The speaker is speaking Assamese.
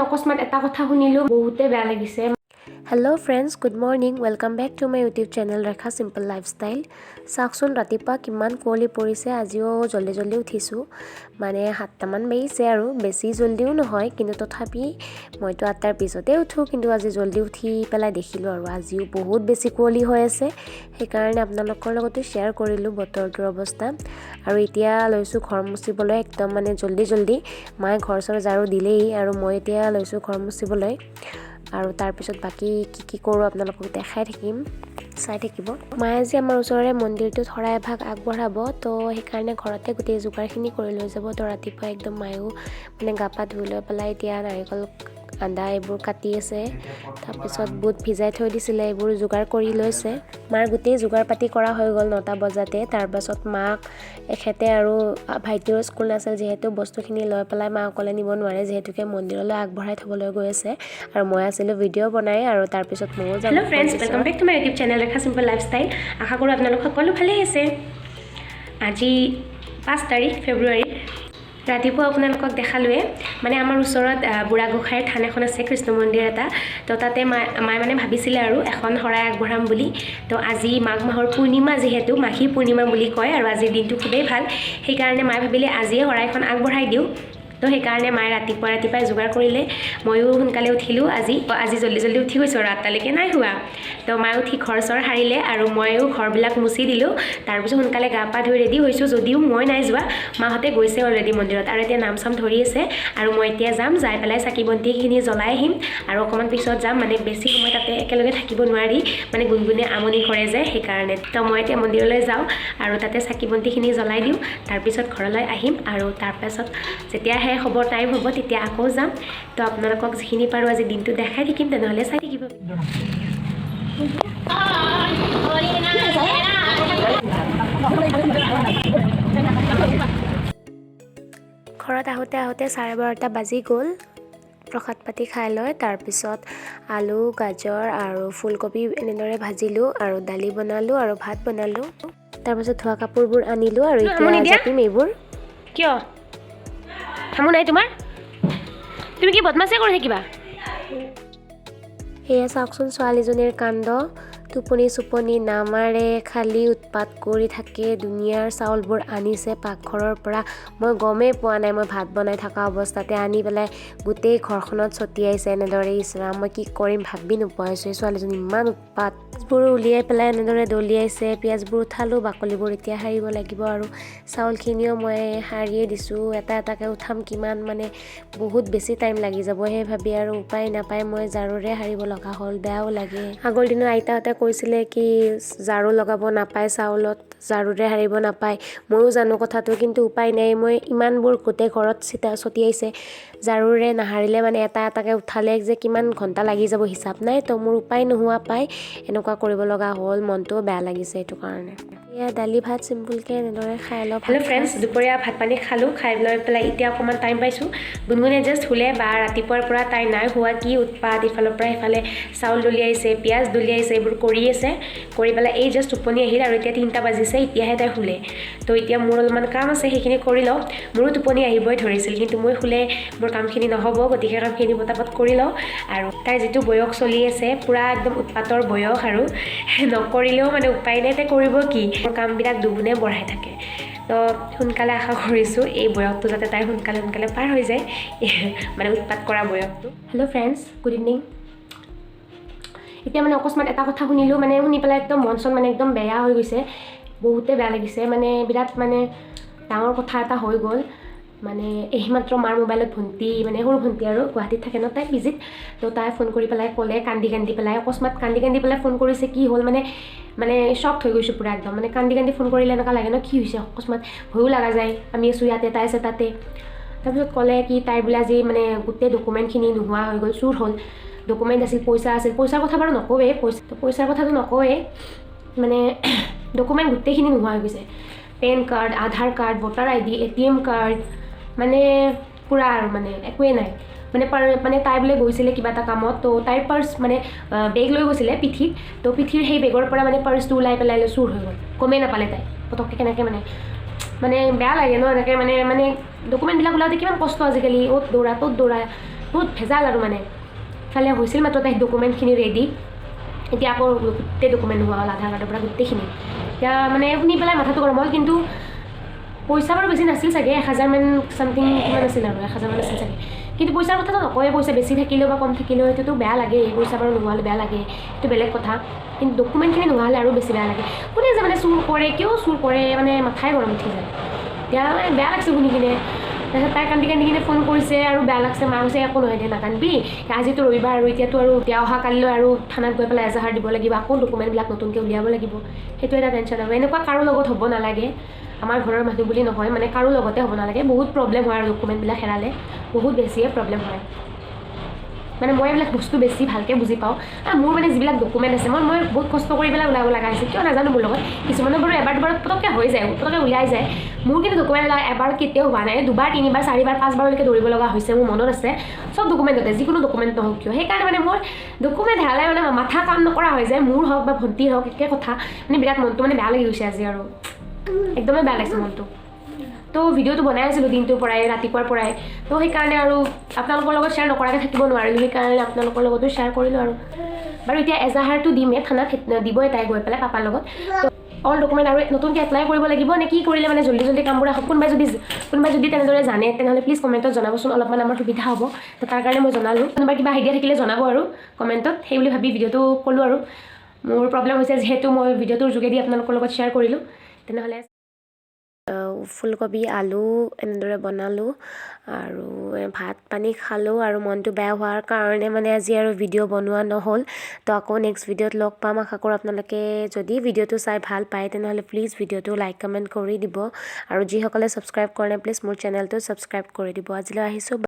অকস্মাত এটা কথা শুনিলোঁ বহুতে বেয়া লাগিছে। Hello' friends, good morning. Welcome back to my YouTube channel Rekha simple lifestyle. চাওকচোন ৰাতিপুৱা কিমান কুঁৱলী পৰিছে। আজিও জল্দি উঠিছোঁ, মানে 7টামান বাজিছে আৰু বেছি জল্দিও নহয়, কিন্তু তথাপি মইতো 8টাৰ পিছতে উঠোঁ, কিন্তু আজি জল্দি উঠি পেলাই দেখিলোঁ আৰু আজিও বহুত বেছি কুঁৱলী হৈ আছে। সেইকাৰণে আপোনালোকৰ লগতো শ্বেয়াৰ কৰিলোঁ বতৰটোৰ অৱস্থা। আৰু এতিয়া লৈছোঁ ঘৰ মুচিবলৈ, একদম মানে জল্দি মায়ে ঘৰ চৰ ঝাৰু দিলেই আৰু মই এতিয়া লৈছোঁ ঘৰ মুচিবলৈ। আৰু তাৰপিছত বাকী কি কৰোঁ আপোনালোকক দেখাই থাকিম, চাই থাকিব। মায়ে আজি আমাৰ ওচৰৰে মন্দিৰটোত শৰাই এভাগ আগবঢ়াব, তো সেইকাৰণে ঘৰতে গোটেই যোগাৰখিনি কৰি লৈ যাব। তো ৰাতিপুৱা একদম মায়েও মানে গা পা ধুই লৈ পেলাই এতিয়া নাৰিকল আদা এইবোৰ কাটি আছে। তাৰপিছত বুট ভিজাই থৈ দিছিলে, এইবোৰ যোগাৰ কৰি লৈছে। মাৰ গোটেই যোগাৰ পাতি কৰা হৈ গ'ল 9টা বজাতে। তাৰপাছত মাক এখেতে আৰু ভাইটিৰো স্কুল নাছিল, যিহেতু বস্তুখিনি লৈ পেলাই মা অকলে নিব নোৱাৰে, যিহেতুকে মন্দিৰলৈ আগবঢ়াই থ'বলৈ গৈ আছে। আৰু মই আছিলোঁ ভিডিঅ' বনাই, আৰু তাৰপিছত ময়ো যাম। Hello' friends, welcome back to my YouTube channel Rekha simple lifestyle. আশা কৰোঁ আপোনালোক সকলো ভালেই আছে। আজি 5 তাৰিখ ফেব্ৰুৱাৰী। ৰাতিপুৱা আপোনালোকক দেখালোৱে, মানে আমাৰ ওচৰত বুঢ়া গোঁসাইৰ থান এখন আছে, কৃষ্ণ মন্দিৰ এটা। তো তাতে মায়ে মানে ভাবিছিলে আৰু এখন শৰাই আগবঢ়াম বুলি। তো আজি মাঘ মাহৰ পূৰ্ণিমা, যিহেতু মাঘী পূৰ্ণিমা বুলি কয়, আৰু আজিৰ দিনটো খুবেই ভাল। সেইকাৰণে মায়ে ভাবিলে আজিয়ে শৰাইখন আগবঢ়াই দিওঁ। তো সেইকাৰণে মায়ে ৰাতিপুৱাই যোগাৰ কৰিলে। ময়ো সোনকালে উঠিলোঁ আজি জল্দি উঠি গৈছোঁ আৰু 8টালৈকে নাই হোৱা। তো মায়ে উঠি ঘৰ চৰ সাৰিলে আৰু ময়ো ঘৰবিলাক মুচি দিলোঁ। তাৰপিছত সোনকালে গা পা ধুই ৰেডি হৈছোঁ, যদিও মই নাই যোৱা, মাহঁতে গৈছে অলৰেডি মন্দিৰত। আৰু এতিয়া নাম চাম ধৰি আছে, আৰু মই এতিয়া যাই পেলাই চাকি বন্তিখিনি জ্বলাই আহিম। আৰু অকণমান পিছত যাম, মানে বেছি সময় তাতে একেলগে থাকিব নোৱাৰি, মানে গুণগুণে আমনি কৰে যে, সেইকাৰণে। তো মই এতিয়া মন্দিৰলৈ যাওঁ আৰু তাতে চাকি বন্তিখিনি জ্বলাই দিওঁ। তাৰপিছত ঘৰলৈ আহিম, আৰু তাৰপাছত যেতিয়া শেষ হ'ব, টাইম হ'ব, তেতিয়া আকৌ যাম। তো আপোনালোকক যিখিনি পাৰোঁ আজি দিনটো দেখাই থাকিম, তেনেহ'লে চাই থাকিব। ঘৰত আহোঁতে 12:30 বাজি গ'ল। প্ৰসাদ পাতি খাই লৈ তাৰপিছত আলু, গাজৰ আৰু ফুলকবি এনেদৰে ভাজিলোঁ, আৰু দালি বনালোঁ আৰু ভাত বনালোঁ। তাৰপিছত ধোৱা কাপোৰবোৰ আনিলোঁ, আৰু এতিয়া জাপিম এইবোৰ। কিয় হামো নাই তোমাৰ? তুমি কি বদমাছি কৰি থাকিবা? সেয়া চাওকচোন ছোৱালীজনীৰ কাণ্ড। টোপনি নামাৰে, খালী উৎপাত কৰি থাকে। দুনিয়াৰ চাউলবোৰ আনিছে পাকঘৰৰ পৰা, মই গমেই পোৱা নাই। মই ভাত বনাই থকা অৱস্থাতে আনি পেলাই গোটেই ঘৰখনত ছটিয়াইছে এনেদৰে। ইছৰাম, মই কি কৰিম ভাবি নোপোৱা হৈছোঁ। এই ছোৱালীজনী ইমান উৎপাত। পিঁয়াজবোৰ উলিয়াই পেলাই এনেদৰে দলিয়াইছে। পিঁয়াজবোৰ উঠালোঁ, বাকলিবোৰ এতিয়া সাৰিব লাগিব। আৰু চাউলখিনিও মই সাৰিয়ে দিছোঁ। এটাকৈ উঠাম কিমান, মানে বহুত বেছি টাইম লাগি যাব। সেই ভাবি আৰু উপায় নাপায় মই ঝাৰুৰে সাৰিব লগা হ'ল, বেয়াও লাগে। আগৰ দিনত আইতাহঁতে কৈছিলে কি ঝাৰু লগাব নাপায়, চাউলত ঝাৰুৰে সাৰিব নাপায়। ময়ো জানো কথাটো, কিন্তু উপায় নাই। মই ইমানবোৰ গোটেই ঘৰত ছটিয়াইছে, ঝাৰুৰে নাসাৰিলে মানে এটাকৈ উঠালে যে কিমান ঘণ্টা লাগি যাব হিচাপ নাই। তো মোৰ উপায় নোহোৱা পাই এনেকুৱা কৰিব লগা হ'ল। মনটোও বেয়া লাগিছে এইটো কাৰণে। এয়া দালি ভাত চিম্পুলকৈ এনেদৰে খাই লওঁ। হেল্ল' ফ্ৰেণ্ডছ, দুপৰীয়া ভাত পানী খালোঁ। খাই লৈ পেলাই এতিয়া অকণমান টাইম পাইছোঁ। গুণগুণে জাষ্ট শুলে, বা ৰাতিপুৱাৰ পৰা তাই নাই হোৱা, কি উৎপাত। ইফালৰ পৰা সিফালে চাউল দলিয়াইছে, পিঁয়াজ দলিয়াইছে, এইবোৰ কৰি আছে। কৰি পেলাই এই জাষ্ট টোপনি আহিল, আৰু এতিয়া 3টা বাজিছে, এতিয়াহে তাই শুলে। তো এতিয়া মোৰ অলপমান কাম আছে, সেইখিনি কৰি লওঁ। মোৰো টোপনি আহিবই ধৰিছিল, কিন্তু মই শুলে মোৰ কামখিনি নহ'ব, গতিকে কামখিনি পটাপট কৰি লওঁ। আৰু তাইৰ যিটো বয়স চলি আছে, পূৰা একদম উৎপাতৰ বয়স, আৰু নকৰিলেও মানে উপায় নাই। তাই কৰিব কি, মোৰ কামবিলাক দুগুণে বঢ়াই থাকে। তো সোনকালে আশা কৰিছোঁ এই বয়সটো যাতে তাই সোনকালে পাৰ হৈ যায়, মানে উৎপাত কৰা বয়সটো। Hello' friends, good evening. এতিয়া মানে অকস্মাত এটা কথা শুনিলোঁ, মানে শুনি পেলাই একদম মন চন মানে একদম বেয়া হৈ গৈছে, বহুতে বেয়া লাগিছে। মানে বিৰাট মানে ডাঙৰ কথা এটা হৈ গ'ল। মানে এইমাত্ৰ মাৰ মোবাইলত ভণ্টি, মানে সৰু ভণ্টি আৰু গুৱাহাটীত থাকে ন, তাই পিজিত। তো তাই ফোন কৰি পেলাই ক'লে, কান্দি পেলাই, অকস্মাত কান্দি পেলাই ফোন কৰিছে। কি হ'ল মানে শ্বক হৈ গৈছোঁ পূৰা একদম। মানে কান্দি ফোন কৰিলে এনেকুৱা লাগে ন, কি হৈছে অকস্মাত, ভয়ো লগা যায়। আমি আছোঁ ইয়াতে, তাই আছে তাতে। তাৰপিছত ক'লে কি তাইৰ বোলে আজি মানে গোটেই ডকুমেণ্টখিনি নোহোৱা হৈ গ'ল, চুৰ হ'ল। ডকুমেণ্ট আছিল, পইচা আছিল। পইচাৰ কথা বাৰু নকওঁৱেই, পইচাৰ কথাটো নকওঁৱেই, মানে ডকুমেণ্ট গোটেইখিনি নোহোৱা হৈ গৈছে। PAN card, Aadhaar card, voter ID, ATM card, মানে পূৰা আৰু মানে একোৱেই নাই। মানে তাই বোলে গৈছিলে কিবা এটা কামত, তো তাইৰ পাৰ্চ মানে বেগ লৈ গৈছিলে পিঠিত। তো পিঠিৰ সেই বেগৰ পৰা মানে পাৰ্চটো ওলাই পেলাই চুৰ হৈ গ'ল। গমেই নাপালে তাই পটককৈ। কেনেকৈ মানে বেয়া লাগে ন এনেকৈ। মানে ডকুমেণ্টবিলাক ওলাওঁতে কিমান কষ্ট আজিকালি, অ'ত দৌৰা ত'ত দৌৰা। বহুত ভেজাল আৰু মানে ইফালে হৈছিল মাত্ৰ তাই ডকুমেণ্টখিনি ৰেডি এতিয়া আকৌ গোটেই ডকুমেণ্ট নোহোৱা হ'ল আধাৰ কাৰ্ডৰ পৰা গোটেইখিনি এতিয়া মানে শুনি পেলাই মাথাটো গৰম হ'ল কিন্তু পইচা বাৰু বেছি নাছিল চাগে 1000 মান চামথিং কিমান আছিল আৰু 1000 মান আছিল চাগে কিন্তু পইচাৰ কথাটো নকয় পইচা বেছি থাকিলেও বা কম থাকিলেও সেইটোতো বেয়া লাগে পইচা বাৰু নোহোৱা হ'লে বেয়া লাগে সেইটো বেলেগ কথা কিন্তু ডকুমেণ্টখিনি নোহোৱা হ'লে আৰু বেছি বেয়া লাগে কোনে যে মানে চুৰ কৰে কিয় চুৰ কৰে মানে মাথাই গৰম উঠি যায় এতিয়া মানে বেয়া লাগছে শুনি কিনে তাৰপিছত তাই কান্দি কিনে ফোন কৰিছে আৰু বেয়া লাগছে মা কৈছে একো নহয় দে নাকান্দিবি আজিতো ৰবিবাৰ আৰু এতিয়াতো আৰু এতিয়া অহা কালিলৈ আৰু থানাত গৈ পেলাই এজাহাৰ দিব লাগিব আকৌ ডকুমেণ্টবিলাক নতুনকৈ উলিয়াব লাগিব সেইটো এটা টেনশ্যন আৰু এনেকুৱা কাৰো লগত হ'ব নালাগে আমাৰ ঘৰৰ মানুহ বুলি নহয় মানে কাৰো লগতে হ'ব নালাগে বহুত প্ৰব্লেম হয় আৰু ডকুমেণ্টবিলাক হেৰালে বহুত বেছিয়ে প্ৰব্লেম হয় মানে মই এইবিলাক বস্তু বেছি ভালকৈ বুজি পাওঁ আৰু মোৰ মানে যিবিলাক ডকুমেণ্ট আছে মই বহুত কষ্ট কৰি পেলাই ওলাব লগা হৈছে কিয় নাজানো মোৰ লগত কিছুমানৰ বাৰু এবাৰ দুবাৰত পটককৈ হৈ যায় পটককৈ উলিয়াই যায় মোৰ কিন্তু ডকুমেণ্টবিলাক এবাৰ কেতিয়াও হোৱা নাই 2বাৰ 3বাৰ 4বাৰ 5বাৰলৈকে দৌৰিব লগা হৈছে মোৰ মনত আছে চব ডকুমেণ্টতে যিকোনো ডকুমেণ্ট নহওক কিয় সেইকাৰণে মানে মোৰ ডকুমেণ্ট হেৰালে মানে মাথা কাম নকৰা হৈ যায় মোৰ হওক বা ভণ্টিৰ হওক একে কথা মানে বিৰাট মনটো মানে বেয়া লাগি গৈছে আজি আৰু একদমেই বেয়া লাগিছে মনটো তো ভিডিঅ'টো বনাই আছিলোঁ দিনটোৰ পৰাই ৰাতিপুৱাৰ পৰাই তো সেইকাৰণে আৰু আপোনালোকৰ লগত শ্বেয়াৰ নকৰাকৈ থাকিব নোৱাৰিলোঁ সেইকাৰণে আপোনালোকৰ লগতো শ্বেয়াৰ কৰিলোঁ আৰু বাৰু এতিয়া এজাহাৰটো দিমেই থানাত দিবই তাই গৈ পেলাই পাপাৰ লগত তো অল ডকুমেণ্ট আৰু নতুনকৈ এপ্লাই কৰিব লাগিব নে কি কৰিলে মানে জল্দি কামবোৰ আহক কোনোবাই যদি তেনেদৰে জানে তেনেহ'লে প্লিজ কমেণ্টত জনাবচোন অলপমান আমাৰ সুবিধা হ'ব তো তাৰ কাৰণে মই জনালোঁ কোনোবা কিবা আইডিয়া থাকিলে জনাব আৰু কমেণ্টত সেই বুলি ভাবি ভিডিঅ'টো ক'লোঁ আৰু মোৰ প্ৰব্লেম হৈছে যিহেতু মই ভিডিঅ'টোৰ যোগেদি আপোনালোকৰ লগত শ্বেয়াৰ কৰিলোঁ তেনেহ'লে ফুলকবি আলু এনেদৰে বনালোঁ আৰু ভাত পানী খালোঁ আৰু মনটো বেয়া হোৱাৰ কাৰণে মানে আজি আৰু ভিডিঅ' বনোৱা নহ'ল তো আকৌ নেক্সট ভিডিঅ'ত লগ পাম আশা কৰোঁ আপোনালোকে যদি ভিডিঅ'টো চাই ভাল পায় তেনেহ'লে প্লিজ ভিডিঅ'টো লাইক কমেণ্ট কৰি দিব আৰু যিসকলে ছাবস্ক্ৰাইব কৰা নাই প্লিজ মোৰ চেনেলটো ছাবস্ক্ৰাইব কৰি দিব আজিলৈ আহিছোঁ